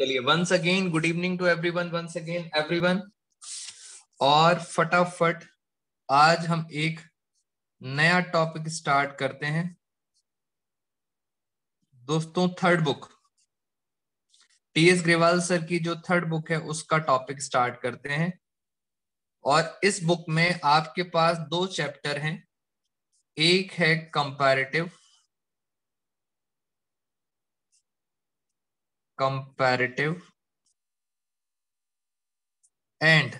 चलिए once again good evening to everyone, once again everyone. और फटाफट आज हम एक नया टॉपिक स्टार्ट करते हैं दोस्तों। Third book TS Grewal sir की जो थर्ड बुक है उसका टॉपिक स्टार्ट करते हैं। और इस बुक में आपके पास दो चैप्टर हैं, एक है comparative and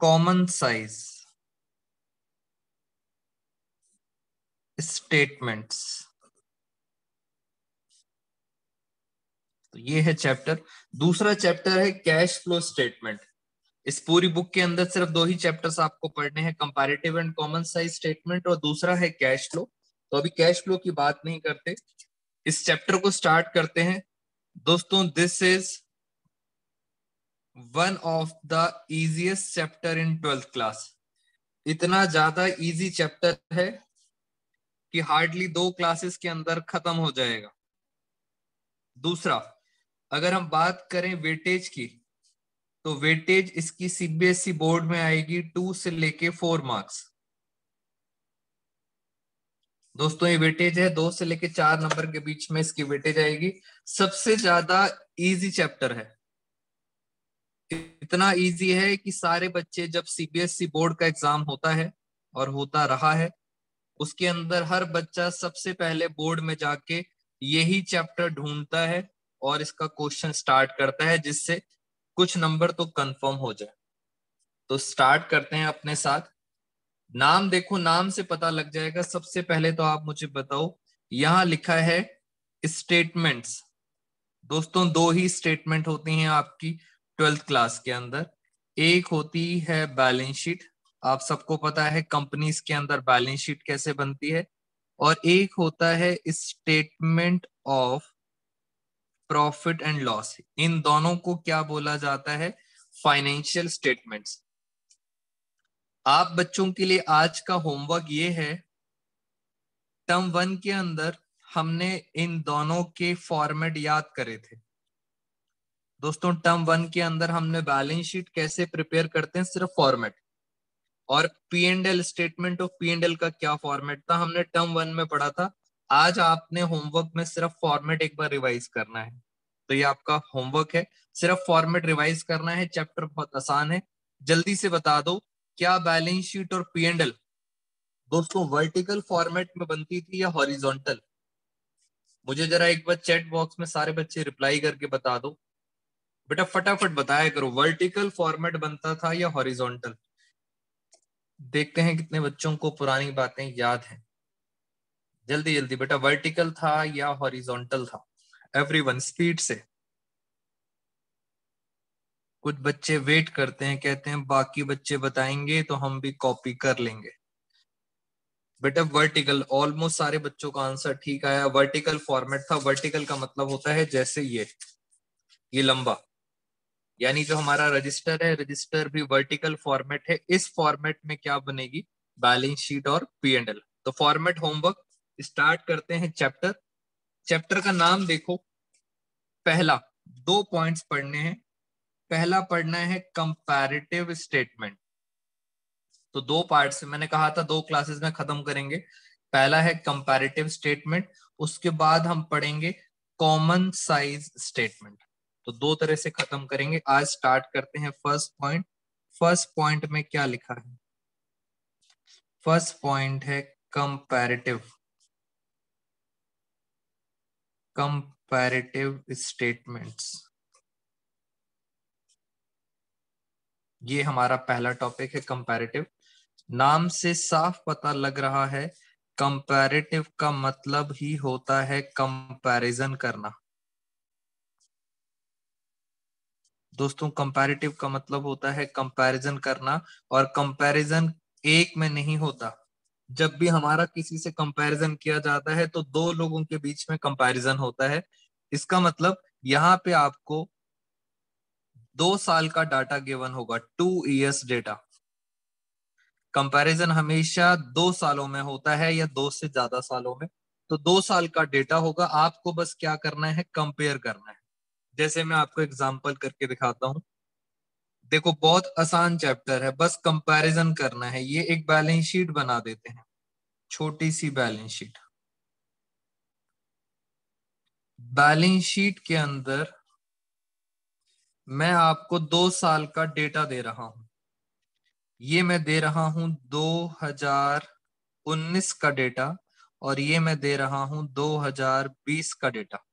common size statements. तो ये है चैप्टर। दूसरा चैप्टर है कैश फ्लो स्टेटमेंट। इस पूरी बुक के अंदर सिर्फ दो ही चैप्टर्स आपको पढ़ने हैं, comparative and common size statement, और दूसरा है कैश फ्लो। तो अभी कैश फ्लो की बात नहीं करते, इस चैप्टर को स्टार्ट करते हैं दोस्तों। This is one of the easiest chapter in 12th class. इतना ज्यादा इजी चैप्टर है कि हार्डली 2 क्लासेस के अंदर खत्म हो जाएगा। दूसरा, अगर हम बात करें वेटेज की, तो वेटेज इसकी सीबीएसई बोर्ड में आएगी 2 से लेके 4 मार्क्स। दोस्तों ये वेटेज है 2 से लेके 4 नंबर के बीच में इसकी वेटेज आएगी। सबसे ज्यादा इजी चैप्टर है। इतना इजी है कि सारे बच्चे, जब सीबीएसई बोर्ड का एग्जाम होता है और होता रहा है, उसके अंदर हर बच्चा सबसे पहले बोर्ड में जाके यही चैप्टर ढूंढता है और इसका क्वेश्चन स्टार्ट करता है, जिससे कुछ नंबर तो कंफर्म हो जाए। तो स्टार्ट करते हैं अपने साथ। नाम देखो, नाम से पता लग जाएगा। सबसे पहले तो आप मुझे बताओ, यहां लिखा है स्टेटमेंट्स। दोस्तों दो ही स्टेटमेंट होती हैं आपकी 12th क्लास के अंदर। एक होती है बैलेंस शीट, आप सबको पता है कंपनीज के अंदर बैलेंस शीट कैसे बनती है। और एक होता है statement of profit and loss. इन दोनों को क्या बोला जाता है? Financial statements. आप बच्चों के लिए आज का होमवर्क ये है, टर्म 1 के अंदर हमने इन दोनों के फॉर्मेट याद करे थे। दोस्तों टर्म 1 के अंदर हमने बैलेंस शीट कैसे प्रिपेयर करते हैं, सिर्फ फॉर्मेट, और P and L, statement of P and L का क्या फॉर्मेट था हमने टर्म 1 में पढ़ा था। आज आपने होमवर्क में सिर्फ फॉर्मेट एक बार रिवाइज करना है। तो ये आपका होमवर्क है, सिर्फ फॉर्मेट रिवाइज करना है। चैप्टर बहुत आसान है, जल्दी से बता दो क्या बैलेंस शीट और पी एंड एल दोस्तों वर्टिकल फॉर्मेट में बनती थी या हॉरिजॉन्टल? मुझे जरा एक बार चैट बॉक्स में सारे बच्चे रिप्लाई करके बता दो। बेटा फटाफट बताया करो, वर्टिकल फॉर्मेट बनता था या हॉरिजॉन्टल? देखते हैं कितने बच्चों को पुरानी बातें याद हैं। जल्दी जल्दी बेटा, वर्टिकल था या हॉरिजॉन्टल था? एवरीवन स्पीड से। कुछ बच्चे वेट करते हैं, कहते हैं बाकी बच्चे बताएंगे तो हम भी कॉपी कर लेंगे। बेटा वर्टिकल, ऑलमोस्ट सारे बच्चों का आंसर ठीक आया। वर्टिकल फॉर्मेट था। वर्टिकल का मतलब होता है जैसे ये लंबा, यानी जो हमारा रजिस्टर है, रजिस्टर भी वर्टिकल फॉर्मेट है। इस फॉर्मेट में क्या बनेगी? बैलेंस शीट और पी एंड एल। तो फॉर्मेट होमवर्क स्टार्ट करते हैं। चैप्टर चैप्टर का नाम देखो। पहला 2 पॉइंट्स पढ़ने हैं। पहला पढ़ना है कंपैरेटिव स्टेटमेंट। तो 2 पार्ट्स मैंने कहा था 2 क्लासेस में खत्म करेंगे। पहला है कंपैरेटिव स्टेटमेंट, उसके बाद हम पढ़ेंगे कॉमन साइज स्टेटमेंट। तो 2 तरह से खत्म करेंगे। आज स्टार्ट करते हैं फर्स्ट पॉइंट। फर्स्ट पॉइंट में क्या लिखा है? फर्स्ट पॉइंट है कंपैरेटिव स्टेटमेंट्स। ये हमारा पहला टॉपिक है कंपैरेटिव। नाम से साफ पता लग रहा है, कंपैरेटिव का मतलब ही होता है कंपैरिजन करना। दोस्तों कंपैरेटिव का मतलब होता है कंपैरिजन करना, और कंपैरिजन एक में नहीं होता। जब भी हमारा किसी से कंपैरिजन किया जाता है तो 2 लोगों के बीच में कंपैरिजन होता है। इसका मतलब यहाँ पे आपको 2 साल का डाटा गिवन होगा, 2 years डेटा। कंपैरिजन हमेशा 2 सालों में होता है या 2 से ज्यादा सालों में। तो 2 साल का डेटा होगा, आपको बस क्या करना है, कंपेयर करना है। जैसे मैं आपको एग्जांपल करके दिखाता हूं। देखो बहुत आसान चैप्टर है, बस कंपैरिजन करना है। ये एक बैलेंस शीट बना देते हैं, छोटी सी बैलेंस शीट। बैलेंस शीट के अंदर मैं आपको 2 साल का डेटा दे रहा हूं। ये मैं दे रहा हूं 2019 का डेटा, और ये मैं दे रहा हूं 2020 का डेटा।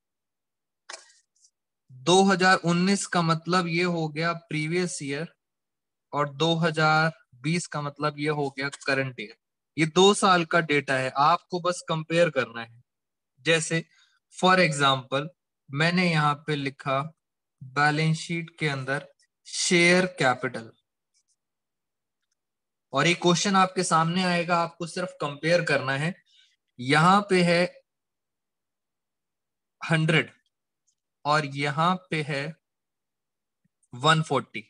2019 का मतलब ये हो गया प्रीवियस ईयर, और 2020 का मतलब ये हो गया करंट ईयर। ये 2 साल का डेटा है, आपको बस कंपेयर करना है। जैसे फॉर एग्जाम्पल मैंने यहाँ पे लिखा बैलेंस शीट के अंदर शेयर कैपिटल, और ये क्वेश्चन आपके सामने आएगा, आपको सिर्फ कंपेयर करना है। यहां पे है 100 और यहां पे है 140।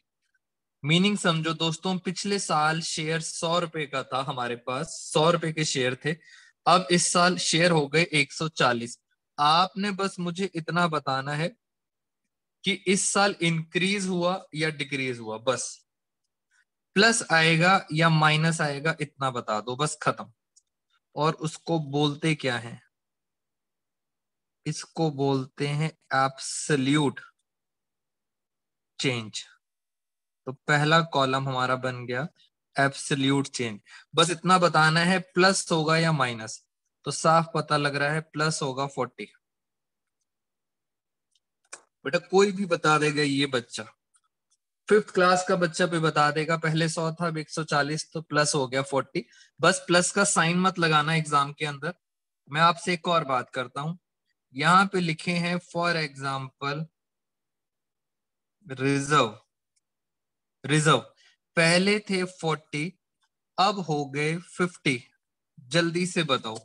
मीनिंग समझो दोस्तों, पिछले साल शेयर 100 रुपए का था, हमारे पास 100 रुपए के शेयर थे। अब इस साल शेयर हो गए 140। आपने बस मुझे इतना बताना है कि इस साल इंक्रीज हुआ या डिक्रीज हुआ, बस। प्लस आएगा या माइनस आएगा इतना बता दो, बस खत्म। और उसको बोलते क्या है, इसको बोलते हैं एब्सोल्यूट चेंज। तो पहला कॉलम हमारा बन गया एब्सोल्यूट चेंज। बस इतना बताना है प्लस होगा या माइनस। तो साफ पता लग रहा है प्लस होगा 40। बेटा कोई भी बता देगा, ये बच्चा 5th क्लास का बच्चा भी बता देगा, पहले 100 था अब 140, तो प्लस हो गया 40। बस प्लस का साइन मत लगाना एग्जाम के अंदर। मैं आपसे एक और बात करता हूं, यहाँ पे लिखे हैं फॉर एग्जाम्पल रिजर्व। रिजर्व पहले थे 40, अब हो गए 50। जल्दी से बताओ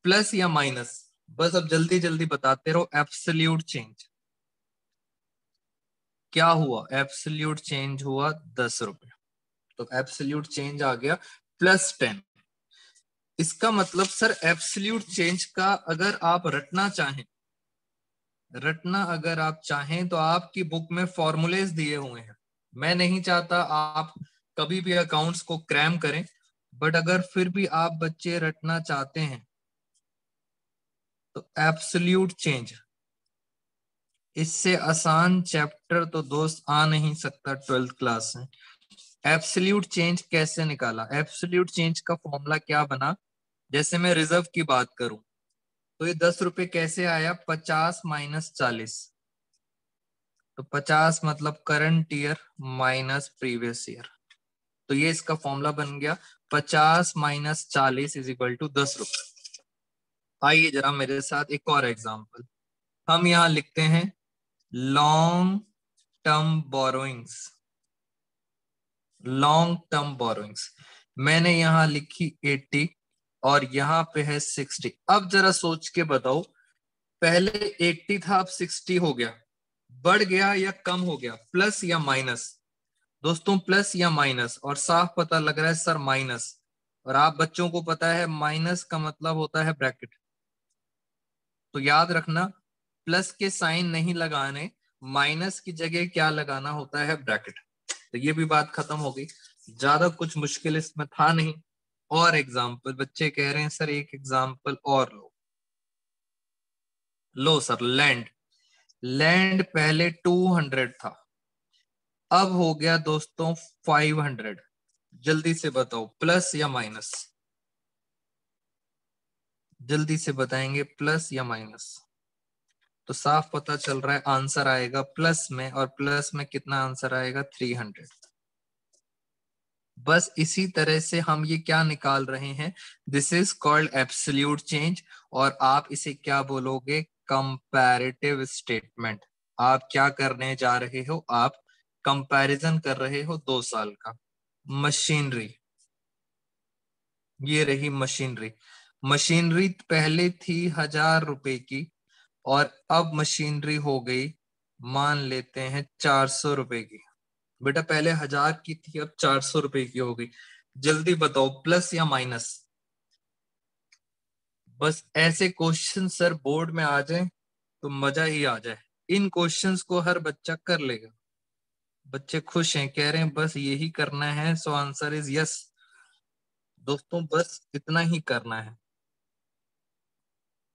प्लस या माइनस, बस अब जल्दी जल्दी बताते रहो। एब्सोल्यूट चेंज क्या हुआ, एब्सोल्यूट चेंज हुआ 10 रुपए। तो एब्सोल्यूट चेंज आ गया +10। इसका मतलब सर एब्सोल्यूट चेंज का अगर आप रटना अगर आप चाहें तो आपकी बुक में फॉर्मूलेज दिए हुए हैं। मैं नहीं चाहता आप कभी भी अकाउंट्स को क्रैम करें, बट अगर फिर भी आप बच्चे रटना चाहते हैं तो एब्सोल्यूट चेंज, इससे आसान चैप्टर तो दोस्त आ नहीं सकता 12th क्लास में। एब्सोल्यूट चेंज कैसे निकाला, एब्सोल्यूट चेंज का फॉर्मूला क्या बना। जैसे मैं रिजर्व की बात करूं तो ये 10 रुपए कैसे आया, 50 माइनस 40। तो 50 मतलब current year minus previous year. तो ये इसका फॉर्मूला बन गया 50 माइनस 40 इज इक्वल टू 10 रुपए। आइए जरा मेरे साथ एक और एग्जांपल। हम यहां लिखते हैं long term borrowings. Long term borrowings मैंने यहां लिखी 80 और यहां पे है 60। अब जरा सोच के बताओ, पहले 80 था अब 60 हो गया, बढ़ गया या कम हो गया, प्लस या माइनस। दोस्तों प्लस या माइनस, और साफ पता लग रहा है सर माइनस। और आप बच्चों को पता है माइनस का मतलब होता है ब्रैकेट। तो याद रखना प्लस के साइन नहीं लगाने, माइनस की जगह क्या लगाना होता है, ब्रैकेट। तो ये भी बात खत्म हो गई, ज्यादा कुछ मुश्किल इसमें था नहीं। और एग्जाम्पल बच्चे कह रहे हैं सर एक एग्जाम्पल और लो। लो सर लैंड। लैंड पहले 200 था, अब हो गया दोस्तों 500। जल्दी से बताओ प्लस या माइनस, जल्दी से बताएंगे प्लस या माइनस। तो साफ पता चल रहा है आंसर आएगा प्लस में, और प्लस में कितना आंसर आएगा, 300। बस इसी तरह से हम ये क्या निकाल रहे हैं, this is called absolute change. और आप इसे क्या बोलोगे, कंपैरेटिव स्टेटमेंट। आप क्या करने जा रहे हो, आप कंपैरिजन कर रहे हो 2 साल का। मशीनरी, ये रही मशीनरी। मशीनरी पहले थी 1000 रुपए की, और अब मशीनरी हो गई मान लेते हैं 400 रुपए की। बेटा पहले 1000 की थी अब 400 रुपए की हो गई। जल्दी बताओ प्लस या माइनस, बस ऐसे क्वेश्चन सर बोर्ड में आ जाए तो मजा ही आ जाए। इन क्वेश्चंस को हर बच्चा कर लेगा। बच्चे खुश हैं, कह रहे हैं बस यही करना है, सो आंसर इज यस। दोस्तों बस इतना ही करना है।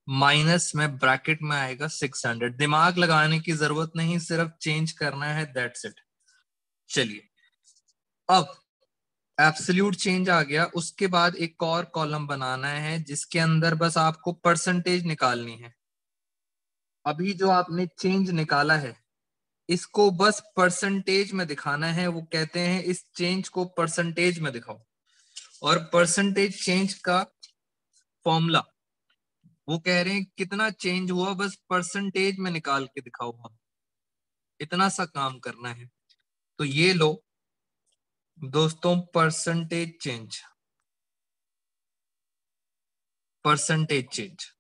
माइनस में ब्रैकेट में आएगा 600। दिमाग लगाने की जरूरत नहीं, सिर्फ चेंज करना है, दैट्स इट। चलिए, अब एब्सोल्यूट चेंज आ गया, उसके बाद एक और कॉलम बनाना है जिसके अंदर बस आपको परसेंटेज निकालनी है। अभी जो आपने चेंज निकाला है इसको बस परसेंटेज में दिखाना है। वो कहते हैं इस चेंज को परसेंटेज में दिखाओ, और परसेंटेज चेंज का फॉर्मूला वो कह रहे हैं कितना चेंज हुआ बस परसेंटेज में निकाल के दिखाओ। हम इतना सा काम करना है। तो ये लो दोस्तों, परसेंटेज चेंज, परसेंटेज चेंज।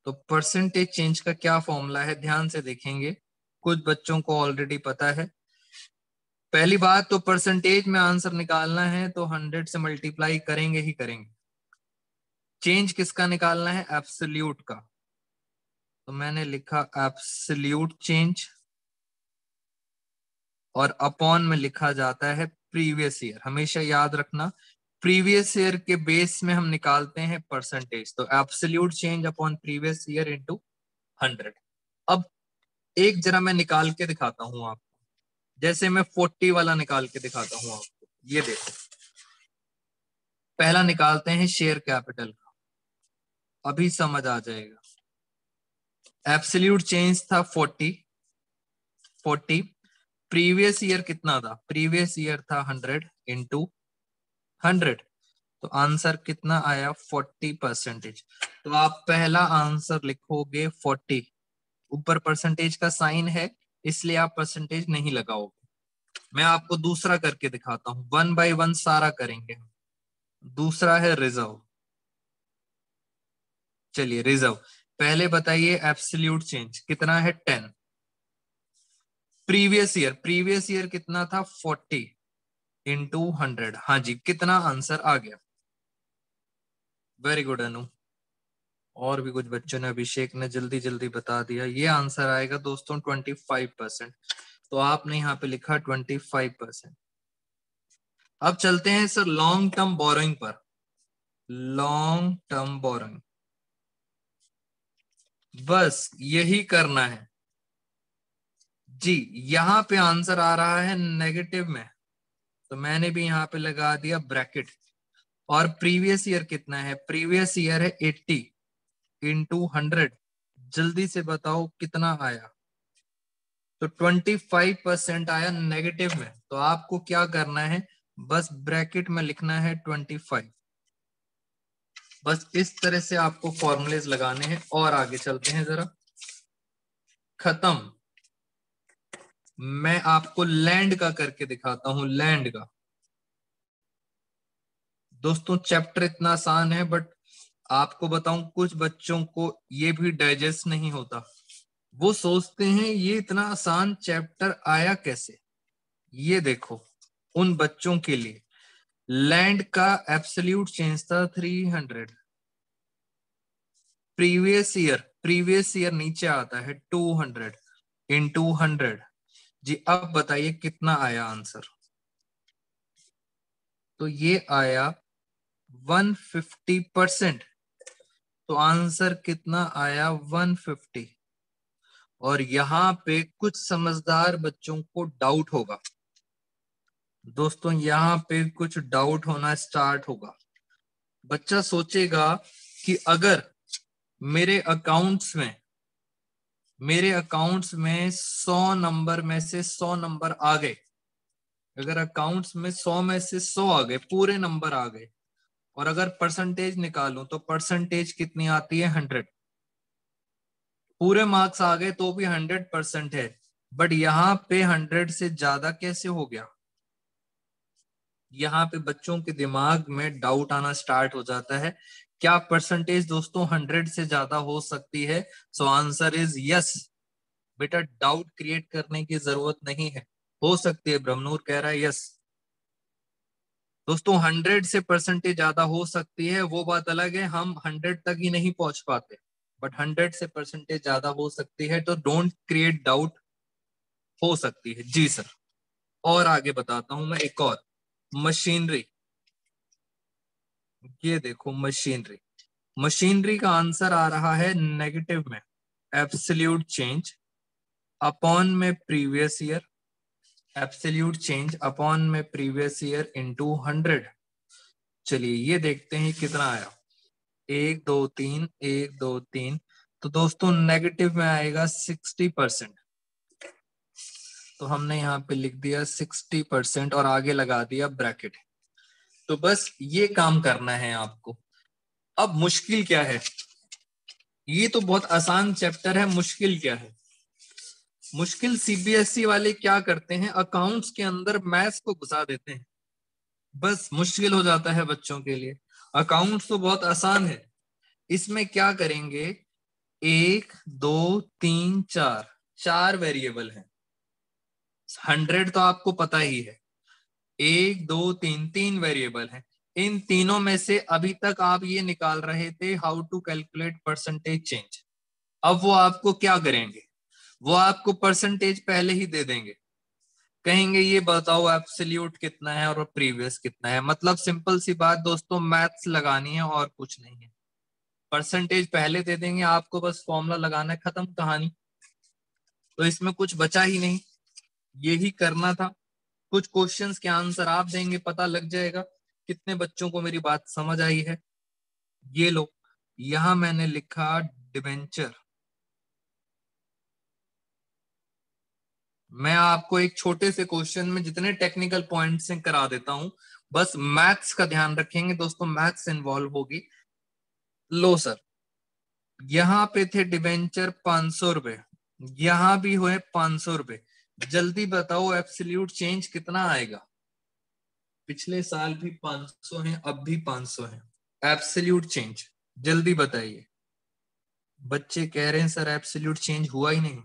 तो परसेंटेज चेंज का क्या फॉर्मूला है, ध्यान से देखेंगे। कुछ बच्चों को ऑलरेडी पता है। पहली बात तो परसेंटेज में आंसर निकालना है तो 100 से मल्टीप्लाई करेंगे ही करेंगे। चेंज किसका निकालना है, एब्सोल्यूट का। तो मैंने लिखा एब्सोल्यूट चेंज, और अपॉन में लिखा जाता है प्रीवियस ईयर। हमेशा याद रखना, प्रीवियस ईयर के बेस में हम निकालते हैं परसेंटेज। तो absolute change upon previous year into 100। अब एक जरा मैं निकाल के दिखाता हूं आपको, जैसे मैं 40 वाला निकाल के दिखाता हूं आपको। ये देखो, पहला निकालते हैं शेयर कैपिटल का, अभी समझ आ जाएगा। एब्सोल्यूट चेंज था 40। प्रीवियस ईयर कितना था, प्रीवियस ईयर था 100 इंटू 100। तो आंसर कितना आया, 40%। तो आप पहला आंसर लिखोगे 40, ऊपर परसेंटेज का साइन है इसलिए आप परसेंटेज नहीं लगाओगे। मैं आपको दूसरा करके दिखाता हूं, 1 बाय 1 सारा करेंगे। दूसरा है रिजर्व। चलिए रिजर्व, पहले बताइए एब्सोल्यूट चेंज कितना है, 10। प्रीवियस ईयर कितना था, 40 इंटू 100। हाँ जी, कितना आंसर आ गया। वेरी गुड अनु। और भी कुछ बच्चों ने, अभिषेक ने जल्दी जल्दी बता दिया। ये आंसर आएगा दोस्तों 25%। तो आपने यहाँ पे लिखा 25%। अब चलते हैं सर लॉन्ग टर्म बोरोइंग पर। लॉन्ग टर्म बोरोइंग, बस यही करना है जी। यहाँ पे आंसर आ रहा है नेगेटिव में, तो मैंने भी यहाँ पे लगा दिया ब्रैकेट। और प्रीवियस ईयर कितना है, प्रीवियस ईयर है 80 इंटू 100। जल्दी से बताओ कितना आया। तो 25% आया नेगेटिव में। तो आपको क्या करना है, बस ब्रैकेट में लिखना है 25। बस इस तरह से आपको फॉर्मूलेज लगाने हैं। और आगे चलते हैं जरा। खत्म। मैं आपको लैंड का करके दिखाता हूं, लैंड का। दोस्तों चैप्टर इतना आसान है, बट आपको बताऊं कुछ बच्चों को ये भी डाइजेस्ट नहीं होता। वो सोचते हैं ये इतना आसान चैप्टर आया कैसे। ये देखो, उन बच्चों के लिए लैंड का एब्सोल्यूट चेंज था 300। प्रीवियस ईयर नीचे आता है 200 इंटू 100। जी अब बताइए कितना आया आंसर। तो ये आया 150%। तो आंसर कितना आया, 150। और यहाँ पे कुछ समझदार बच्चों को डाउट होगा। दोस्तों यहाँ पे कुछ डाउट होना स्टार्ट होगा। बच्चा सोचेगा कि अगर मेरे अकाउंट्स में 100 नंबर में से 100 नंबर आ गए, अगर अकाउंट्स में 100 में से 100 आ गए, पूरे नंबर आ गए, और अगर परसेंटेज निकालूं तो परसेंटेज कितनी आती है, 100। पूरे मार्क्स आ गए तो भी 100% है, बट यहाँ पे 100 से ज्यादा कैसे हो गया। यहाँ पे बच्चों के दिमाग में डाउट आना स्टार्ट हो जाता है, क्या परसेंटेज दोस्तों 100 से ज्यादा हो सकती है। So answer is yes. बेटा डाउट क्रिएट करने की जरूरत नहीं है, हो सकती है। ब्रह्मनूर कह रहा है यस। दोस्तों 100 से परसेंटेज ज्यादा हो सकती है, वो बात अलग है, हम 100 तक ही नहीं पहुंच पाते, बट 100 से परसेंटेज ज्यादा हो सकती है, तो डोंट क्रिएट डाउट, हो सकती है जी सर। और आगे बताता हूं मैं एक और, मशीनरी। ये देखो मशीनरी, मशीनरी का आंसर आ रहा है नेगेटिव में, एब्सोल्यूट चेंज अपॉन में previous year, absolute change upon में प्रीवियस ईयर इनटू 100। चलिए ये देखते हैं कितना आया, 1 2 3 1 2 3, तो दोस्तों नेगेटिव में आएगा 60%। तो हमने यहाँ पे लिख दिया 60% और आगे लगा दिया ब्रैकेट। तो बस ये काम करना है आपको। अब मुश्किल क्या है, ये तो बहुत आसान चैप्टर है, मुश्किल क्या है? मुश्किल सीबीएसई वाले क्या करते हैं, अकाउंट्स के अंदर मैथ्स को घुसा देते हैं, बस मुश्किल हो जाता है बच्चों के लिए। अकाउंट्स तो बहुत आसान है, इसमें क्या करेंगे, 1 2 3 4, 4 वेरिएबल है, 100 तो आपको पता ही है, 1 2 3, 3 वेरिएबल है। इन तीनों में से अभी तक आप ये निकाल रहे थे how to calculate percentage change. अब वो आपको क्या करेंगे, वो आपको परसेंटेज पहले ही दे देंगे, कहेंगे ये बताओ एब्सोल्यूट कितना है और प्रीवियस कितना है। मतलब सिंपल सी बात दोस्तों, मैथ्स लगानी है और कुछ नहीं है, परसेंटेज पहले दे देंगे आपको, बस फॉर्मूला लगाना है, खत्म कहानी। तो इसमें कुछ बचा ही नहीं, यही करना था। कुछ क्वेश्चंस के आंसर आप देंगे, पता लग जाएगा कितने बच्चों को मेरी बात समझ आई है। ये लो, यहां मैंने लिखा डिबेंचर। मैं आपको एक छोटे से क्वेश्चन में जितने टेक्निकल पॉइंट्स हैं करा देता हूं, बस मैथ्स का ध्यान रखेंगे दोस्तों, मैथ्स इन्वॉल्व होगी। लो सर, यहाँ पे थे डिबेंचर 500 रुपए, यहां भी हुए 500 रुपए, जल्दी बताओ एब्सोल्यूट चेंज कितना आएगा? पिछले साल भी 500 है, अब भी 500 है, एब्सोल्यूट चेंज जल्दी बताइए। बच्चे कह रहे हैं सर एब्सोल्यूट चेंज हुआ ही नहीं।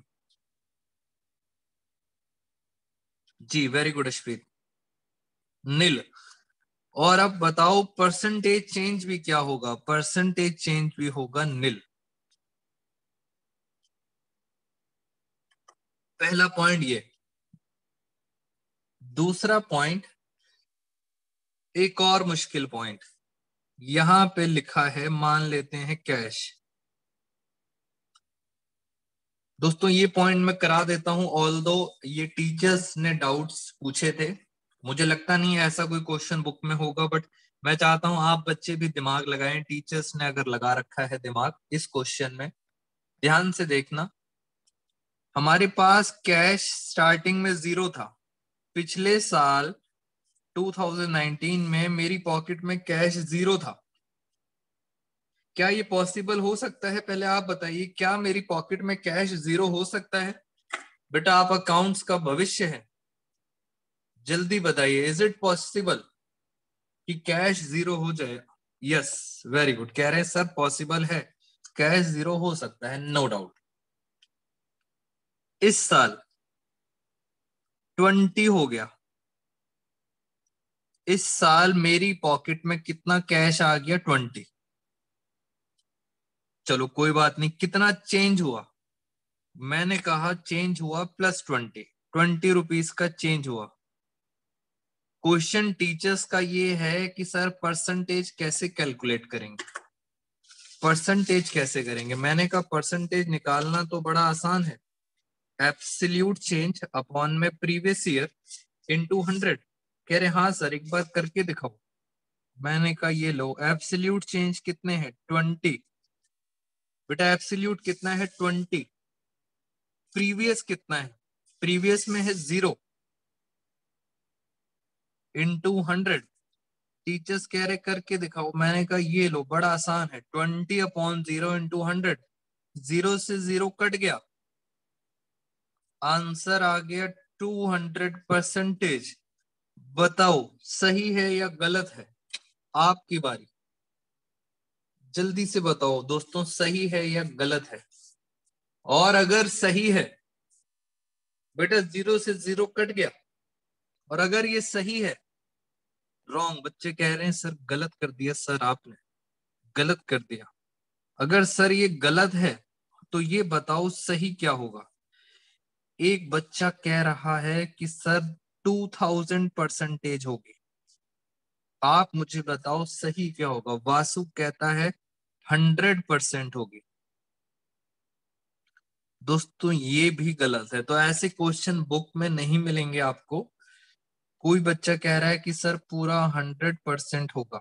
जी वेरी गुड अश्वित, नील। और अब बताओ परसेंटेज चेंज भी क्या होगा, परसेंटेज चेंज भी होगा नील। पहला पॉइंट ये। दूसरा पॉइंट, एक और मुश्किल पॉइंट, यहां पे लिखा है, मान लेते हैं कैश। दोस्तों ये पॉइंट मैं करा देता हूं, ऑल्दो ये टीचर्स ने डाउट्स पूछे थे, मुझे लगता नहीं है ऐसा कोई क्वेश्चन बुक में होगा, बट मैं चाहता हूं आप बच्चे भी दिमाग लगाएं, टीचर्स ने अगर लगा रखा है दिमाग इस क्वेश्चन में, ध्यान से देखना। हमारे पास कैश स्टार्टिंग में 0 था, पिछले साल 2019 में मेरी पॉकेट में कैश 0 था। क्या ये पॉसिबल हो सकता है? पहले आप बताइए, क्या मेरी पॉकेट में कैश 0 हो सकता है? बेटा आप अकाउंट्स का भविष्य है, जल्दी बताइए, इज इट पॉसिबल कि कैश 0 हो जाए? यस, वेरी गुड, कह रहे हैं सर पॉसिबल है, कैश 0 हो सकता है, नो डाउट। इस साल 20 हो गया, इस साल मेरी पॉकेट में कितना कैश आ गया? 20। चलो कोई बात नहीं, कितना चेंज हुआ? मैंने कहा चेंज हुआ +20, 20 रुपीज का चेंज हुआ। क्वेश्चन टीचर्स का ये है कि सर परसेंटेज कैसे कैलकुलेट करेंगे, परसेंटेज कैसे करेंगे? मैंने कहा परसेंटेज निकालना तो बड़ा आसान है, एब्सोल्यूट चेंज अपॉन में प्रीवियस ईयर इनटू 100। कह रहे हाँ सर एक बार करके दिखाओ। मैंने कहा ये लो, एब्सोल्यूट चेंज कितने हैं? 20। बेटा एब्सोल्यूट कितना है? 20। प्रीवियस कितना है? प्रीवियस में है 0 इनटू 100। टीचर्स कह रहे करके दिखाओ, मैंने कहा ये लो बड़ा आसान है, 20/0 इंटू 100, 0 से 0 कट गया, आंसर आ गया 200%। बताओ सही है या गलत है? आपकी बारी, जल्दी से बताओ दोस्तों, सही है या गलत है? और अगर सही है, बेटा 0 से 0 कट गया, और अगर ये सही है रॉन्ग। बच्चे कह रहे हैं सर गलत कर दिया, सर आपने गलत कर दिया। अगर सर ये गलत है तो ये बताओ सही क्या होगा। एक बच्चा कह रहा है कि सर 2000% होगी, आप मुझे बताओ सही क्या होगा। वासु कहता है 100% होगी। दोस्तों ये भी गलत है, तो ऐसे क्वेश्चन बुक में नहीं मिलेंगे आपको। कोई बच्चा कह रहा है कि सर पूरा 100% होगा,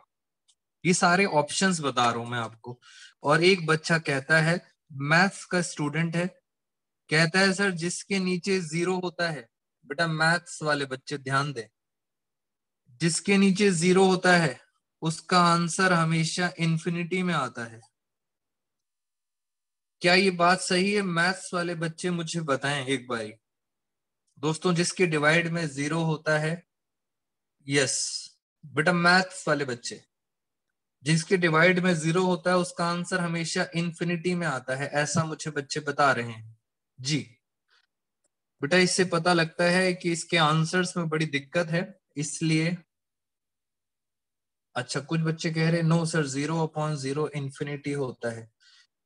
ये सारे ऑप्शंस बता रहा हूं मैं आपको। और एक बच्चा कहता है, मैथ्स का स्टूडेंट है, कहता है सर जिसके नीचे 0 होता है, बेटा मैथ्स वाले बच्चे ध्यान दें, जिसके नीचे 0 होता है उसका आंसर हमेशा इंफिनिटी में आता है। क्या ये बात सही है? मैथ्स वाले बच्चे मुझे बताएं एक बारी। दोस्तों जिसके डिवाइड में 0 होता है, यस बेटा मैथ्स वाले बच्चे, जिसके डिवाइड में 0 होता है उसका आंसर हमेशा इंफिनिटी में आता है, ऐसा मुझे बच्चे बता रहे हैं जी। बेटा इससे पता लगता है कि इसके आंसर्स में बड़ी दिक्कत है, इसलिए। अच्छा कुछ बच्चे कह रहे हैं नो सर 0/0 इंफिनिटी होता है,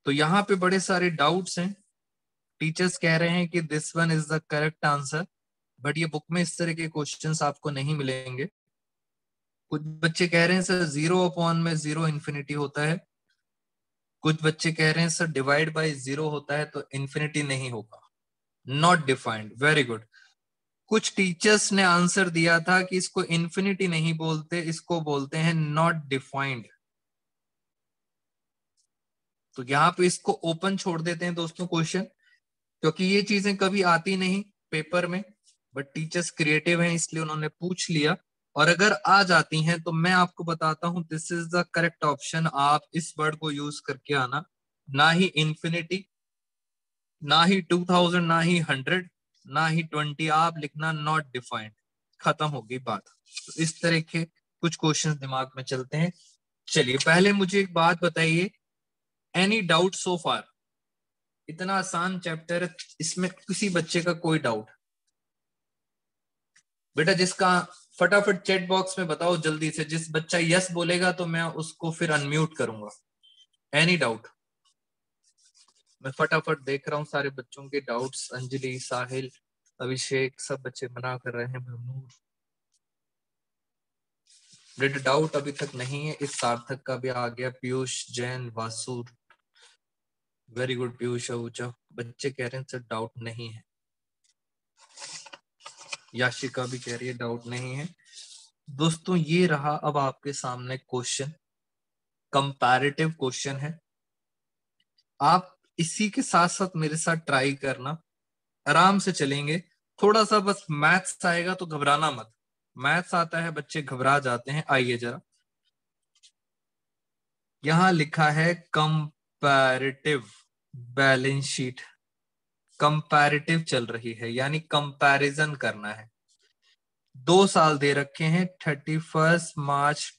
तो यहाँ पे बड़े सारे डाउट्स हैं। टीचर्स कह रहे हैं कि this one is the correct answer, but ये बुक में इस तरह के क्वेश्चंस आपको नहीं मिलेंगे। कुछ बच्चे कह रहे हैं सर 0/0 इंफिनिटी होता है, कुछ बच्चे कह रहे हैं सर डिवाइड बाय 0 होता है तो इंफिनिटी नहीं होगा, नॉट डिफाइंड। Very good. कुछ टीचर्स ने आंसर दिया था कि इसको इंफिनिटी नहीं बोलते, इसको बोलते हैं नॉट डिफाइंड। तो यहाँ पे इसको ओपन छोड़ देते हैं दोस्तों क्वेश्चन, क्योंकि ये चीजें कभी आती नहीं पेपर में, बट टीचर्स क्रिएटिव हैं इसलिए उन्होंने पूछ लिया। और अगर आ जाती हैं तो मैं आपको बताता हूं this is the correct option, आप इस वर्ड को यूज करके आना। ना ही इंफिनिटी, ना ही 2000, ना ही 100, ना ही 20, आप लिखना नॉट डिफाइंड। खत्म हो गई बात। तो इस तरह के कुछ क्वेश्चन दिमाग में चलते हैं। चलिए पहले मुझे एक बात बताइए, एनी डाउट सो फार? इतना आसान चैप्टर है, इसमें किसी बच्चे का कोई डाउट? बेटा जिसका, फटाफट चैट बॉक्स में बताओ जल्दी से, जिस बच्चा यस बोलेगा तो मैं उसको फिर अनम्यूट करूंगा। Any doubt? मैं फटाफट देख रहा हूँ सारे बच्चों के डाउट्स। अंजलि, साहिल, अभिषेक, सब बच्चे मना कर रहे हैं। महमूद, बेटा डाउट अभी तक नहीं है। इस सार्थक का भी आ गया। Piyush, Jain, Vasu, very good. पीयूष आहूजा, बच्चे कह रहे हैं सर डाउट नहीं है। याशिका भी कह रही है डाउट नहीं है। दोस्तों ये रहा अब आपके सामने क्वेश्चन, कंपैरेटिव क्वेश्चन है। आप इसी के साथ साथ मेरे साथ ट्राई करना, आराम से चलेंगे। थोड़ा सा बस मैथ्स आएगा तो घबराना मत, मैथ्स आता है बच्चे घबरा जाते हैं। आइए जरा, यहां लिखा है कंपैरेटिव बैलेंस शीट। कंपैरेटिव चल रही है यानी कंपैरिजन करना है। 2 साल दे रखे हैं, 31 मार्च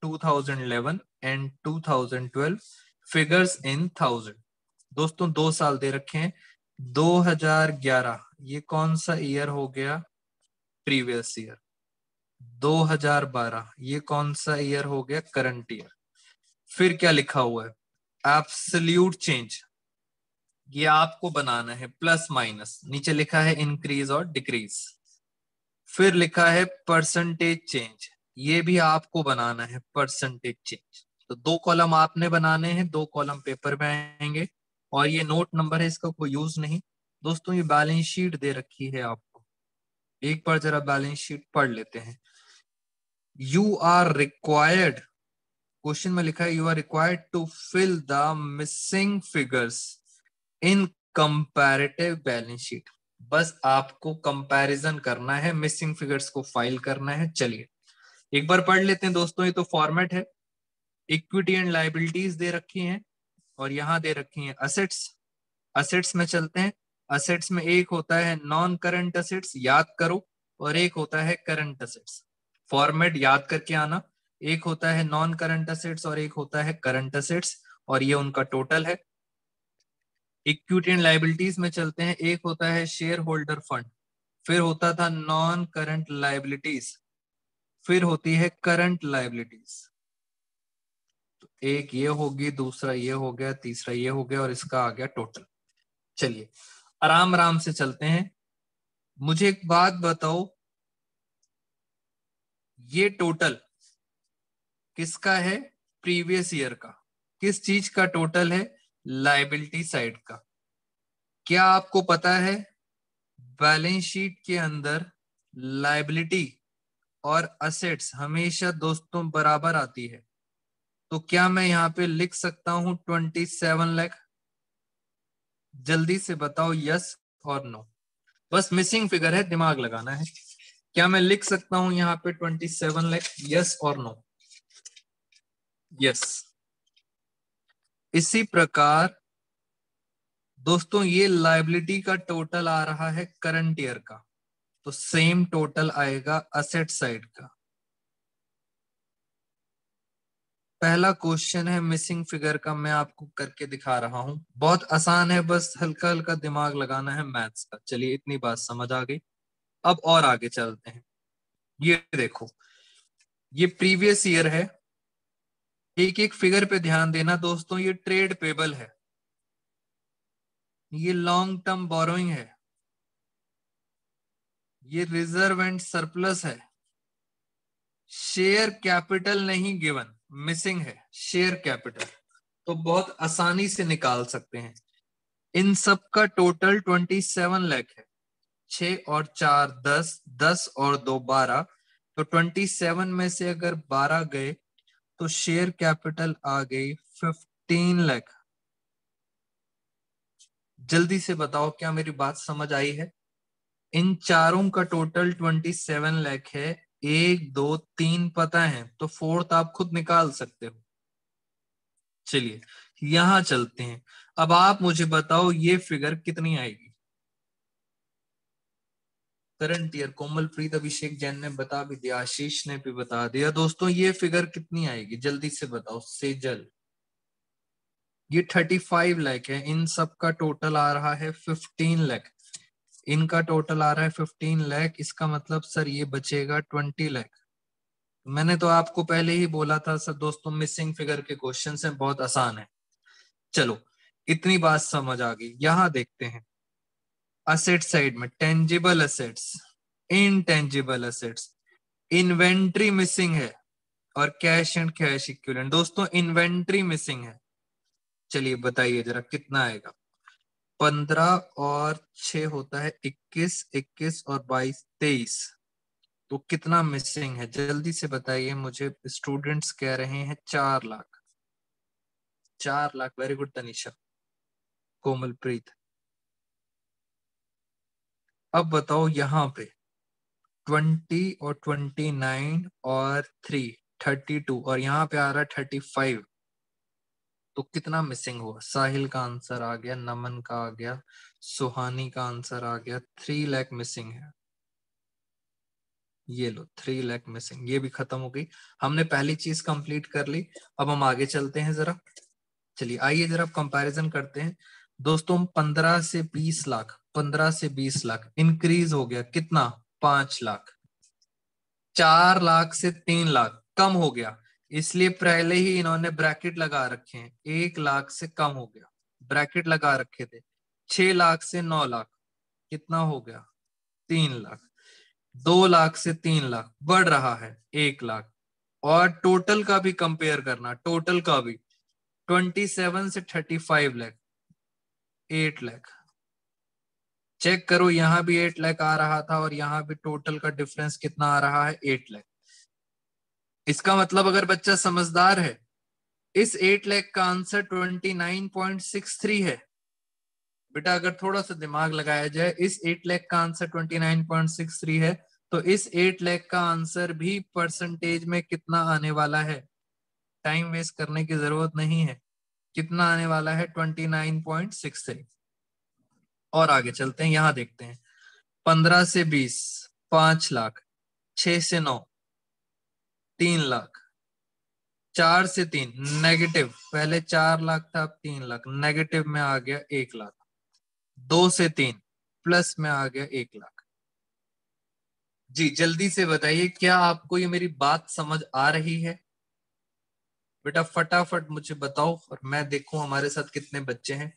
2011 एंड 2012, फिगर्स इन 1000। दोस्तों 2 साल दे रखे हैं। 2011 ये कौन सा ईयर हो गया? Previous year. 2012 ये कौन सा ईयर हो गया? Current year. फिर क्या लिखा हुआ है? Absolute change. ये आपको बनाना है, प्लस माइनस। नीचे लिखा है इंक्रीज और डिक्रीज। फिर लिखा है परसेंटेज चेंज, ये भी आपको बनाना है, परसेंटेज चेंज। तो 2 कॉलम आपने बनाने हैं, 2 कॉलम पेपर में आएंगे। और ये नोट नंबर है, इसका कोई यूज नहीं। दोस्तों ये बैलेंस शीट दे रखी है आपको, एक बार जरा बैलेंस शीट पढ़ लेते हैं। यू आर रिक्वायर्ड, क्वेश्चन में लिखा है you are required to fill the missing figures in comparative balance sheet. बस आपको कंपैरिजन करना है, मिसिंग फिगर्स को फाइल करना है। चलिए एक बार पढ़ लेते हैं दोस्तों। ये तो फॉर्मेट है, इक्विटी एंड लाइबिलिटीज दे रखी हैं और यहां दे रखी हैं असेट्स। असेट्स में चलते हैं। असेट्स में एक होता है नॉन करंट असेट्स, याद करो, और एक होता है करंट असेट्स। फॉर्मेट याद करके आना, एक होता है नॉन करंट असेट्स और एक होता है करंट असेट्स, और ये उनका टोटल है। इक्विटी एंड लाइबिलिटीज में चलते हैं। एक होता है शेयर होल्डर फंड, फिर होता था नॉन करंट लाइबिलिटीज, फिर होती है करंट लायबिलिटीज। तो एक ये होगी, दूसरा ये हो गया, तीसरा ये हो गया और इसका आ गया टोटल। चलिए आराम आराम से चलते हैं। मुझे एक बात बताओ, ये टोटल किसका है? प्रीवियस ईयर का। किस चीज का टोटल है? लायबिलिटी साइड का। क्या आपको पता है बैलेंस शीट के अंदर लायबिलिटी और असेट्स हमेशा दोस्तों बराबर आती है? तो क्या मैं यहां पे लिख सकता हूं 27 लाख? जल्दी से बताओ यस और नो। बस मिसिंग फिगर है, दिमाग लगाना है। क्या मैं लिख सकता हूं यहाँ पे 27 लाख? यस और नो? यस। इसी प्रकार दोस्तों ये लायबिलिटी का टोटल आ रहा है करंट ईयर का, तो सेम टोटल आएगा असेट साइड का। पहला क्वेश्चन है मिसिंग फिगर का, मैं आपको करके दिखा रहा हूं। बहुत आसान है, बस हल्का हल्का दिमाग लगाना है मैथ्स का। चलिए इतनी बात समझ आ गई। अब और आगे चलते हैं। ये देखो, ये प्रीवियस ईयर है। एक एक फिगर पे ध्यान देना दोस्तों। ये ट्रेड पेबल है, ये लॉन्ग टर्म बोरोइंग है, ये रिजर्व एंड सरप्लस है। शेयर कैपिटल नहीं गिवन, मिसिंग है शेयर कैपिटल। तो बहुत आसानी से निकाल सकते हैं। इन सब का टोटल 27 लाख है। 6 और 4 10, 10 और 2 12। तो 27 में से अगर 12 गए तो शेयर कैपिटल आ गई 15 लाख। जल्दी से बताओ क्या मेरी बात समझ आई है? इन चारों का टोटल 27 लाख है। 1 2 3 पता है, तो फोर्थ आप खुद निकाल सकते हो। चलिए यहां चलते हैं। अब आप मुझे बताओ ये फिगर कितनी आएगी? करंट ईयर कोमलप्रीत अभिषेक जैन ने बता भी दिया, आशीष ने भी बता दिया। दोस्तों ये फिगर कितनी आएगी जल्दी से बताओ, सेजल। ये 35 लाख है। इन सब का टोटल आ रहा है 15 लाख। इनका टोटल आ रहा है 15 लाख। इसका मतलब सर ये बचेगा 20 लाख। मैंने तो आपको पहले ही बोला था सर दोस्तों, मिसिंग फिगर के क्वेश्चन है, बहुत आसान है। चलो इतनी बात समझ आ गई। यहां देखते हैं असेट साइड में tangible assets, intangible assets. Inventory missing है और कैश एंड कैश इक्विवेलेंट। दोस्तों इन्वेंट्री मिसिंग है। चलिए बताइए जरा कितना आएगा? 15 और 6 होता है 21, 21 और 22 23। तो कितना मिसिंग है जल्दी से बताइए मुझे। स्टूडेंट्स कह रहे हैं 4 लाख। 4 lakh, very good Tanisha, Komalpreet. अब बताओ यहाँ पे 20 और 29 और 3 32 और यहाँ पे आ रहा है 35। तो कितना मिसिंग हुआ? साहिल का आंसर आ गया, नमन का आ गया, सुहानी का आंसर आ गया। 3 लाख मिसिंग है। ये लो 3 लाख मिसिंग, ये भी खत्म हो गई। हमने पहली चीज कंप्लीट कर ली। अब हम आगे चलते हैं जरा। चलिए आइए जरा कंपैरिजन करते हैं। दोस्तों 15 से 20 लाख, 15 से 20 लाख इंक्रीज हो गया कितना? 5 लाख। 4 लाख से 3 लाख कम हो गया, इसलिए पहले ही इन्होंने ब्रैकेट लगा रखे हैं। 1 लाख से कम हो गया, ब्रैकेट लगा रखे थे। 6 लाख से 9 लाख कितना हो गया? 3 लाख। 2 लाख से 3 लाख बढ़ रहा है 1 लाख। और टोटल का भी कंपेयर करना, टोटल का भी 27 से 35 लाख, 8 लाख। चेक करो यहां भी 8 लाख आ रहा था और यहां भी टोटल का डिफरेंस कितना आ रहा है? 8 लाख। इसका मतलब अगर बच्चा समझदार है, इस 8 लाख का आंसर 29.63 है। बेटा अगर थोड़ा सा दिमाग लगाया जाए, इस 8 लाख का आंसर 29.63 है, तो इस 8 लाख का आंसर भी परसेंटेज में कितना आने वाला है? टाइम वेस्ट करने की जरूरत नहीं है। कितना आने वाला है? 29.63। और आगे चलते हैं, यहां देखते हैं 15 से 20 5 लाख, 6 से 9 3 लाख, 4 से 3 नेगेटिव, पहले 4 लाख था अब 3 लाख, नेगेटिव में आ गया 1 लाख। 2 से 3 प्लस में आ गया 1 लाख। जी जल्दी से बताइए, क्या आपको ये मेरी बात समझ आ रही है? बेटा फटाफट मुझे बताओ और मैं देखूं हमारे साथ कितने बच्चे हैं।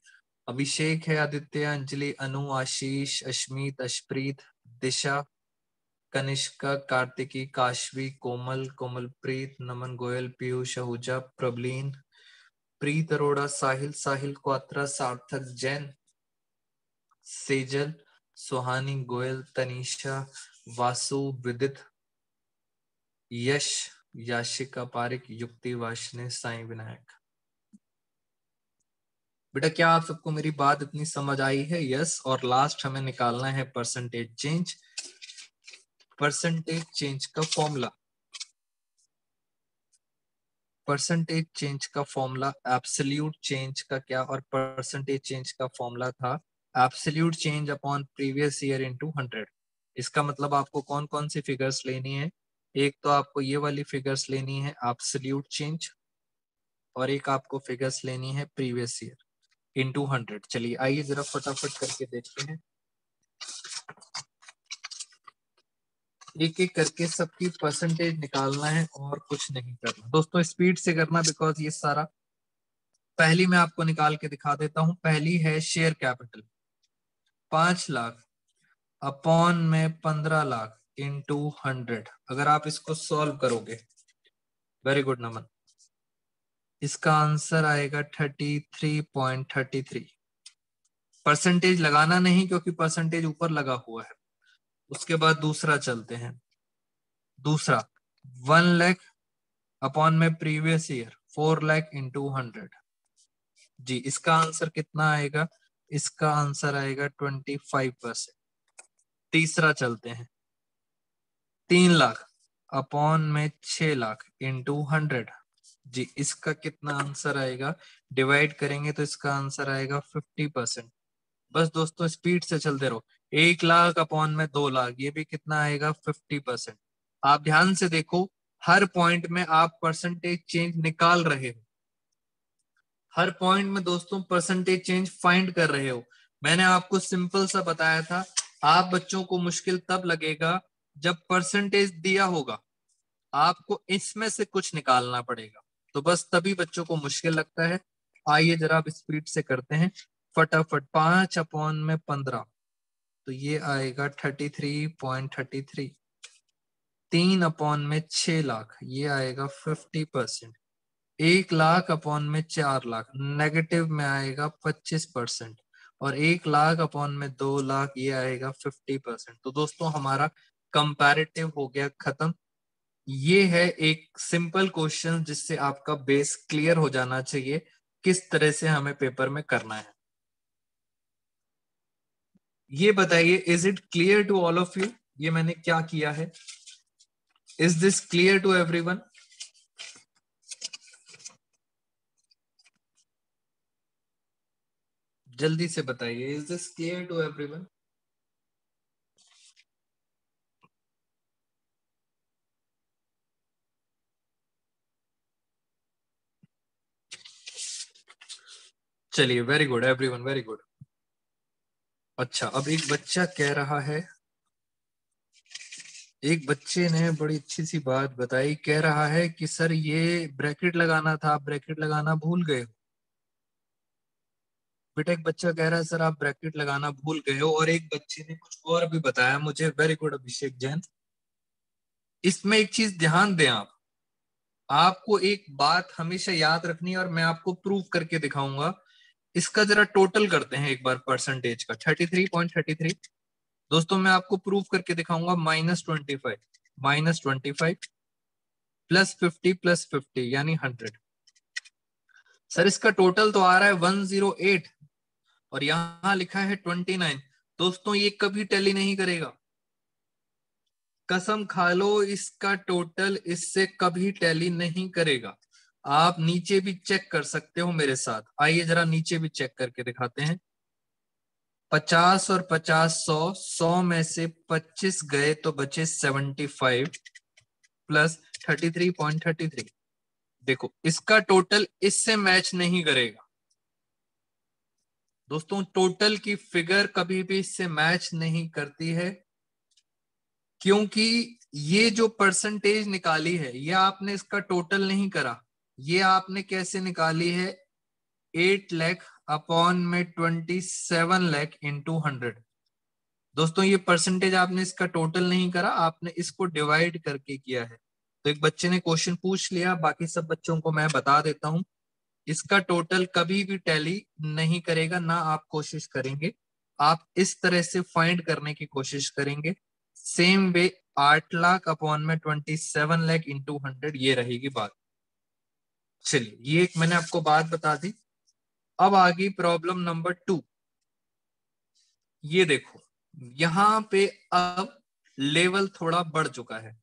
अभिषेक है, आदित्य, अंजलि, अनु, आशीष, अश्मीत, अशप्रीत, दिशा, कनिष्का, कार्तिकी, काशवी, कोमल, कोमलप्रीत, नमन, गोयल, पीयूष, आहूजा, प्रबलीन, प्रीत अरोड़ा, साहिल, साहिल क्वात्रा, सार्थक, जैन, सेजल, सुहानी, गोयल, तनीषा, वासु, विदित, यश, याशिका, पारिक, युक्ति, वाशने, साई विनायक। बेटा क्या आप सबको मेरी बात इतनी समझ आई है? यस। और लास्ट हमें निकालना है परसेंटेज चेंज। परसेंटेज चेंज का फॉर्मूला, परसेंटेज चेंज का फॉर्मूला एब्सोल्यूट चेंज का क्या, और परसेंटेज चेंज का फॉर्मूला था absolute change upon previous year into 100। इसका मतलब आपको कौन कौन सी फिगर्स लेनी है? एक तो आपको ये वाली फिगर्स लेनी है एब्सोल्यूट चेंज, और एक आपको फिगर्स लेनी है प्रीवियस ईयर इनटू 100। चलिए आइए जरा फटाफट करके देखते हैं, एक एक करके सबकी परसेंटेज निकालना है और कुछ नहीं करना। दोस्तों स्पीड से करना, बिकॉज ये सारा पहली मैं आपको निकाल के दिखा देता हूं। पहली है शेयर कैपिटल 5 लाख अपॉन में 15 लाख इंटू 100। अगर आप इसको सॉल्व करोगे, वेरी गुड नमन, इसका आंसर आएगा 33.33। परसेंटेज लगाना नहीं क्योंकि परसेंटेज ऊपर लगा हुआ है। उसके बाद दूसरा चलते हैं। दूसरा 1 लाख अपॉन में प्रीवियस ईयर 4 लाख इंटू 100। जी इसका आंसर कितना आएगा? इसका आंसर आएगा 25%। तीसरा चलते हैं, 3 लाख अपॉन में 6 लाख इंटू 100। जी इसका कितना आंसर आएगा? डिवाइड करेंगे तो इसका आंसर आएगा 50%। बस दोस्तों स्पीड से चलते रहो। 1 लाख अपॉन में 2 लाख, ये भी कितना आएगा? 50%। आप ध्यान से देखो, हर पॉइंट में आप परसेंटेज चेंज निकाल रहे हो, हर पॉइंट में दोस्तों परसेंटेज चेंज फाइंड कर रहे हो। मैंने आपको सिंपल सा बताया था, आप बच्चों को मुश्किल तब लगेगा जब परसेंटेज दिया होगा, आपको इसमें से कुछ निकालना पड़ेगा, तो बस तभी बच्चों को मुश्किल लगता है। आइए जरा आप स्पीड से करते हैं फटाफट। 5 अपॉन में 15, तो ये आएगा 33.33। 3 अपॉन में 6 लाख, ये आएगा 50%। 1 लाख अपॉन में 4 लाख, नेगेटिव में आएगा 25%। और 1 लाख अपॉन में 2 लाख, ये आएगा 50%। तो दोस्तों हमारा कंपैरेटिव हो गया खत्म। ये है एक सिंपल क्वेश्चन जिससे आपका बेस क्लियर हो जाना चाहिए किस तरह से हमें पेपर में करना है। ये बताइए, is it clear to all of you? ये मैंने क्या किया है? Is this clear to everyone? जल्दी से बताइए, is this clear to everyone? चलिए very good everyone, very good. अच्छा अब एक बच्चा कह रहा है, एक बच्चे ने बड़ी अच्छी सी बात बताई, कह रहा है कि सर ये ब्रैकेट लगाना था, आप ब्रैकेट लगाना भूल गए हो। बेटा एक बच्चा कह रहा है सर आप ब्रैकेट लगाना भूल गए हो, और एक बच्चे ने कुछ और भी बताया मुझे। वेरी गुड अभिषेक जैन। इसमें एक चीज ध्यान दें आप, आपको एक बात हमेशा याद रखनी है और मैं आपको प्रूव करके दिखाऊंगा। इसका जरा टोटल करते हैं एक बार परसेंटेज का। 33.33 दोस्तों मैं आपको प्रूव करके दिखाऊंगा। -25, -25 +50 +50 यानी 100। सर इसका टोटल तो आ रहा है 108 और यहां लिखा है 29। दोस्तों ये कभी टैली नहीं करेगा, कसम खा लो, इसका टोटल इससे कभी टैली नहीं करेगा। आप नीचे भी चेक कर सकते हो मेरे साथ, आइए जरा नीचे भी चेक करके दिखाते हैं। 50 और 50 100, 100 में से 25 गए तो बचे 75 प्लस 33.33। देखो इसका टोटल इससे मैच नहीं करेगा दोस्तों, टोटल की फिगर कभी भी इससे मैच नहीं करती है। क्योंकि ये जो परसेंटेज निकाली है ये आपने इसका टोटल नहीं करा, ये आपने कैसे निकाली है, 8 लाख अपॉन में 27 लाख इंटू 100। दोस्तों ये परसेंटेज आपने इसका टोटल नहीं करा, आपने इसको डिवाइड करके किया है। तो एक बच्चे ने क्वेश्चन पूछ लिया, बाकी सब बच्चों को मैं बता देता हूं, इसका टोटल कभी भी टैली नहीं करेगा, ना आप कोशिश करेंगे, आप इस तरह से फाइंड करने की कोशिश करेंगे। सेम वे 8 लाख अपॉन में 27 लाख इंटू 100, ये रहेगी बात। चलिए ये एक मैंने आपको बात बता दी। अब आ गई प्रॉब्लम नंबर 2। ये देखो यहां पे अब लेवल थोड़ा बढ़ चुका है।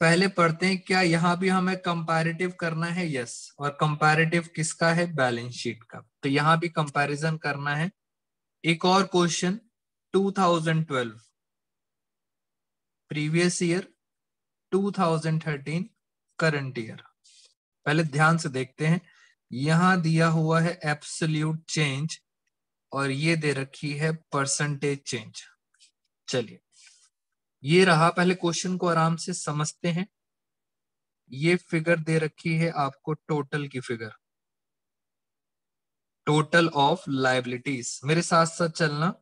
पहले पढ़ते हैं, क्या यहां भी हमें कंपैरेटिव करना है? यस। और कंपैरेटिव किसका है? बैलेंस शीट का। तो यहां भी कंपैरिजन करना है। एक और question, 2012 previous year, 2013 current year. पहले ध्यान से देखते हैं, यहां दिया हुआ है एब्सोल्यूट चेंज और ये दे रखी है परसेंटेज चेंज। चलिए ये रहा, पहले क्वेश्चन को आराम से समझते हैं। ये फिगर दे रखी है आपको, टोटल की फिगर, टोटल ऑफ लायबिलिटीज। मेरे साथ साथ चलना,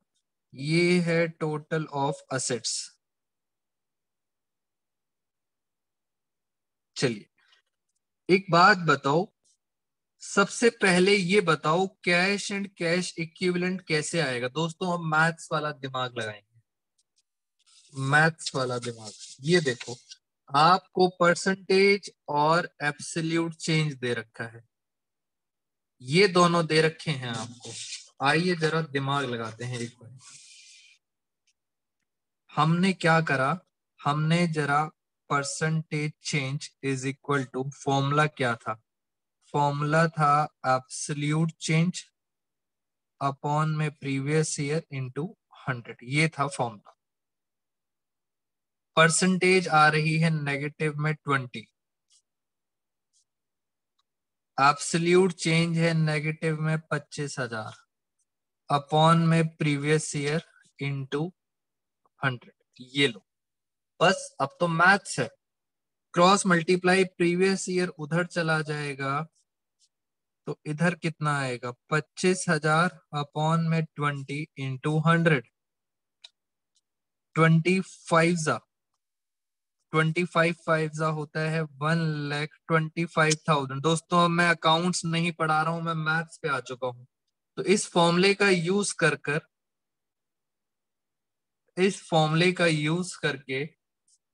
ये है टोटल ऑफ असेट्स। चलिए एक बात बताओ, सबसे पहले ये बताओ कैश एंड कैश इक्विवेलेंट कैसे आएगा? दोस्तों हम मैथ्स वाला दिमाग लगाएंगे, मैथ्स वाला दिमाग। ये देखो आपको परसेंटेज और एब्सोल्यूट चेंज दे रखा है, ये दोनों दे रखे हैं आपको। आइए जरा दिमाग लगाते हैं एक बार। हमने क्या करा, हमने जरा percentage change is equal to, formula क्या था? फॉर्मूला था एब्सोल्यूट चेंज अपॉन में प्रीवियस ईयर इनटू 100, ये था फॉर्मूला। परसेंटेज आ रही है नेगेटिव में 20, एब्सोल्यूट चेंज है नेगेटिव में 25,000 अपॉन में प्रीवियस ईयर इनटू 100। ये लो, बस अब तो मैथ्स है। क्रॉस मल्टीप्लाई, प्रीवियस ईयर उधर चला जाएगा तो इधर कितना आएगा, 25,000 अपॉन में 20 इंटू 100। 25 25 होता है 1,25,000। दोस्तों अब मैं अकाउंट्स नहीं पढ़ा रहा हूं, मैं मैथ्स पे आ चुका हूं। तो इस फॉर्मूले का यूज कर कर, इस फॉर्मूले का यूज करके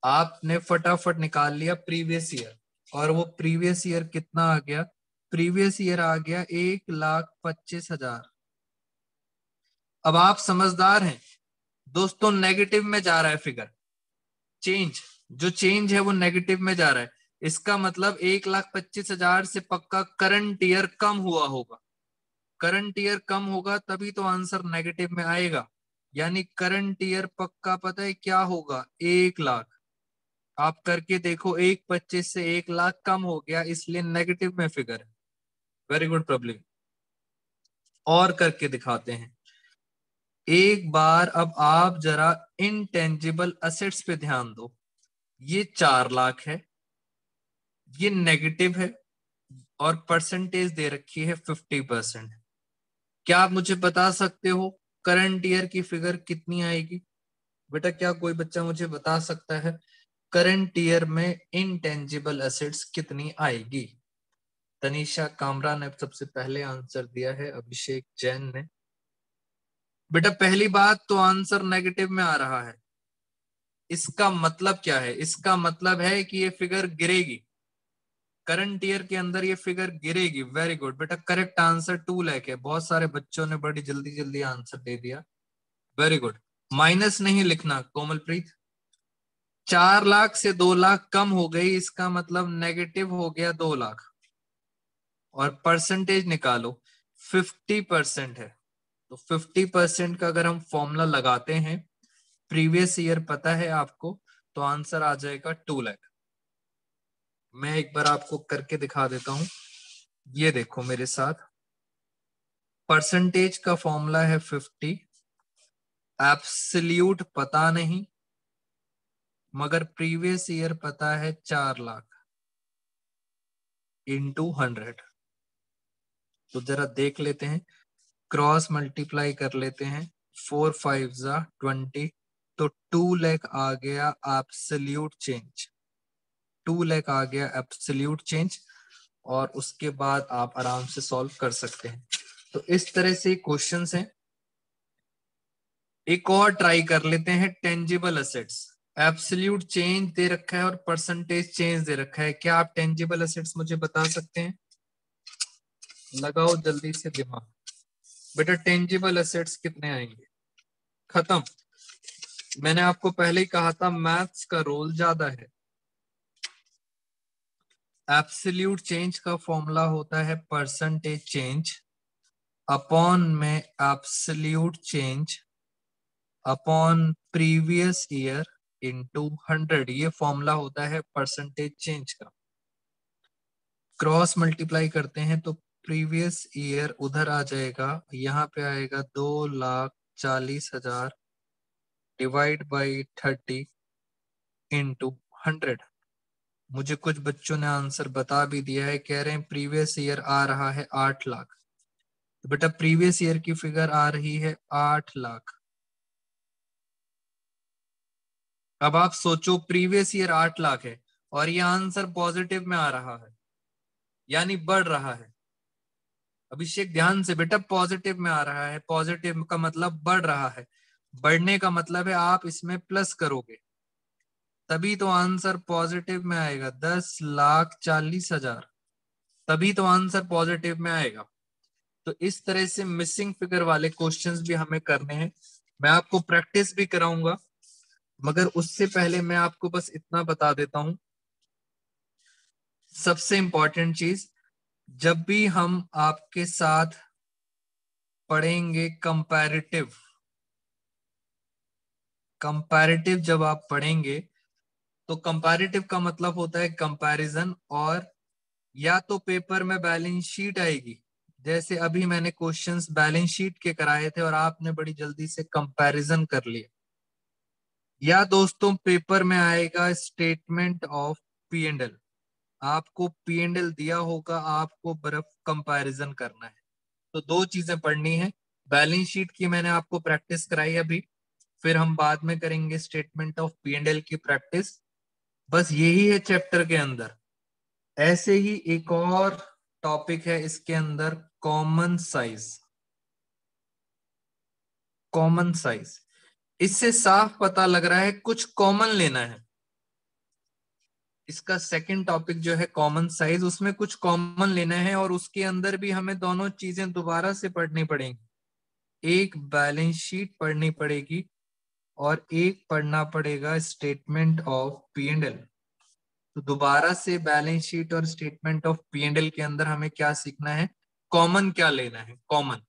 आपने फटाफट निकाल लिया प्रीवियस ईयर, और वो प्रीवियस ईयर कितना आ गया? प्रीवियस ईयर आ गया 1,25,000। अब आप समझदार हैं दोस्तों, नेगेटिव में जा रहा है फिगर, चेंज, जो चेंज है वो नेगेटिव में जा रहा है। इसका मतलब 1,25,000 से पक्का करंट ईयर कम हुआ होगा। करंट ईयर कम होगा तभी तो आंसर नेगेटिव में आएगा। यानी करंट ईयर पक्का पता है क्या होगा, 1,00,000। आप करके देखो, 1,25,000 से 1,00,000 कम हो गया, इसलिए नेगेटिव में फिगर है। Very good problem. और करके दिखाते हैं एक बार। अब आप जरा इनटेंजिबल असेट्स पे ध्यान दो। ये 4,00,000 है, ये नेगेटिव है, और परसेंटेज दे रखी है 50%। क्या आप मुझे बता सकते हो करंट ईयर की फिगर कितनी आएगी? बेटा क्या कोई बच्चा मुझे बता सकता है करंट ईयर में इनटेंजिबल असेट्स कितनी आएगी? तनीषा कामरा ने सबसे पहले आंसर दिया है, अभिषेक जैन ने। बेटा पहली बात तो आंसर नेगेटिव में आ रहा है, इसका मतलब क्या है? इसका मतलब है कि ये फिगर गिरेगी, करंट ईयर के अंदर ये फिगर गिरेगी। वेरी गुड बेटा, करेक्ट आंसर 2,00,000 है। बहुत सारे बच्चों ने बड़ी जल्दी जल्दी आंसर दे दिया, वेरी गुड। माइनस नहीं लिखना कोमलप्रीत। 4,00,000 से 2,00,000 कम हो गई, इसका मतलब नेगेटिव हो गया 2,00,000। और परसेंटेज निकालो, 50% है। तो 50% का अगर हम फॉर्मूला लगाते हैं, प्रीवियस ईयर पता है आपको, तो आंसर आ जाएगा 2,00,000। मैं एक बार आपको करके दिखा देता हूं, ये देखो मेरे साथ। परसेंटेज का फॉर्मूला है 50, एब्सोल्यूट पता नहीं, मगर प्रीवियस ईयर पता है 4 लाख इंटू 100। तो जरा देख लेते हैं, क्रॉस मल्टीप्लाई कर लेते हैं, 4 5 जा 20, तो 2 लाख आ गया एब्सोल्यूट चेंज, 2 लाख आ गया एब्सोल्यूट चेंज। और उसके बाद आप आराम से सॉल्व कर सकते हैं। तो इस तरह से क्वेश्चंस हैं। एक और ट्राई कर लेते हैं, टेंजिबल असेट्स। एब्सोल्यूट चेंज दे रखा है और परसेंटेज चेंज दे रखा है। क्या आप टेंजिबल असेट्स मुझे बता सकते हैं? लगाओ जल्दी से दिमाग। बेटा टेंजिबल असेट्स कितने आएंगे? खत्म। मैंने आपको पहले ही कहा था मैथ्स का रोल ज्यादा है। एब्सोल्यूट चेंज का फॉर्मूला होता है परसेंटेज चेंज अपॉन में absolute change upon previous year into 100। ये फॉर्मूला होता है परसेंटेज चेंज का। क्रॉस मल्टीप्लाई करते हैं तो प्रीवियस ईयर उधर आ जाएगा, यहाँ पे आएगा 2,40,000 डिवाइड बाई 30 इंटू 100। मुझे कुछ बच्चों ने आंसर बता भी दिया है, कह रहे हैं प्रीवियस ईयर आ रहा है 8 लाख। तो बेटा प्रीवियस ईयर की फिगर आ रही है 8 लाख। अब आप सोचो प्रीवियस ईयर 8 लाख है और ये आंसर पॉजिटिव में आ रहा है, यानी बढ़ रहा है। अभिषेक ध्यान से बेटा, पॉजिटिव में आ रहा है, पॉजिटिव का मतलब बढ़ रहा है। बढ़ने का मतलब है आप इसमें प्लस करोगे तभी तो आंसर पॉजिटिव में आएगा। 10,40,000, तभी तो आंसर पॉजिटिव में आएगा। तो इस तरह से मिसिंग फिगर वाले क्वेश्चंस भी हमें करने हैं। मैं आपको प्रैक्टिस भी कराऊंगा, मगर उससे पहले मैं आपको बस इतना बता देता हूं। सबसे इंपॉर्टेंट चीज, जब भी हम आपके साथ पढ़ेंगे कंपैरेटिव, कंपैरेटिव जब आप पढ़ेंगे तो कंपैरेटिव का मतलब होता है कंपैरिजन। और या तो पेपर में बैलेंस शीट आएगी, जैसे अभी मैंने क्वेश्चंस बैलेंस शीट के कराए थे और आपने बड़ी जल्दी से कंपैरिजन कर लिया, या दोस्तों पेपर में आएगा statement of P and L. आपको पी एंड एल दिया होगा, आपको बर्फ कंपैरिजन करना है। तो दो चीजें पढ़नी है। बैलेंस शीट की मैंने आपको प्रैक्टिस कराई अभी, फिर हम बाद में करेंगे statement of P and L की प्रैक्टिस। बस यही है चैप्टर के अंदर। ऐसे ही एक और टॉपिक है इसके अंदर, कॉमन साइज। कॉमन साइज, इससे साफ पता लग रहा है कुछ कॉमन लेना है। इसका सेकंड टॉपिक जो है कॉमन साइज, उसमें कुछ कॉमन लेना है और उसके अंदर भी हमें दोनों चीजें दोबारा से पढ़नी पड़ेंगी। एक बैलेंस शीट पढ़नी पड़ेगी और एक पढ़ना पड़ेगा statement of P and L. तो दोबारा से बैलेंस शीट और statement of P and L के अंदर हमें क्या सीखना है, कॉमन क्या लेना है। कॉमन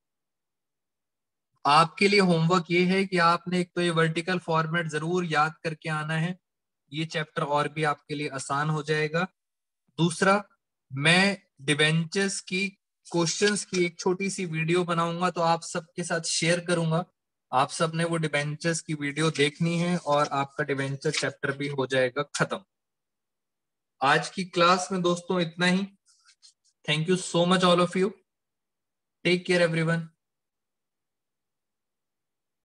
आपके लिए होमवर्क ये है कि आपने एक तो ये वर्टिकल फॉर्मेट जरूर याद करके आना है, ये चैप्टर और भी आपके लिए आसान हो जाएगा। दूसरा, मैं डिबेंचर्स की क्वेश्चंस की एक छोटी सी वीडियो बनाऊंगा तो आप सबके साथ शेयर करूंगा। आप सब ने वो डिबेंचर्स की वीडियो देखनी है और आपका डिबेंचर चैप्टर भी हो जाएगा खत्म। आज की क्लास में दोस्तों इतना ही। Thank you so much all of you. Take care everyone.